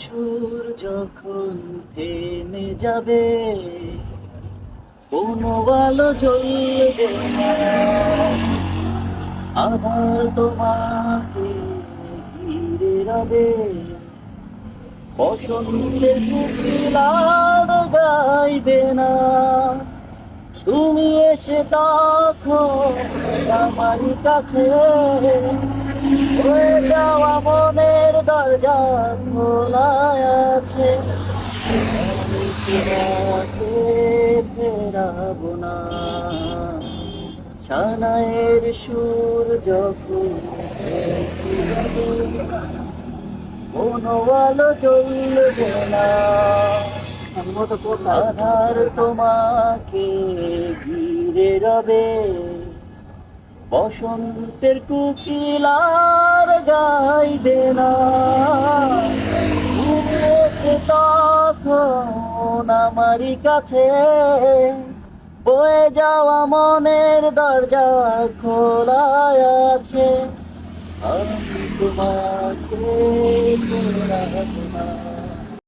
সুর যখন থেমে যাবে, কোনো আলো জ্বলবে না, আবার তোমাকে ঘিরে রবে বসন্তের কোকিল আর গাইবে না। তুমি এসে তখন আমার কাছে, হয়ে যাওয়া মনের দরজা খোলা আছে। আমি তোমাকে ফেরাবো না, সানাইয়ের সুর যখন কোনো আলো জ্বলবে না, আধার তোমাকে ঘিরে রবে বসন্তের কোকিল আর গাইবে না। তুমি এসে তখন আমারই কাছে, বয়ে যাওয়া মনের দরজা খোলা আছে। আমি তোমাকে ফেরাবো না।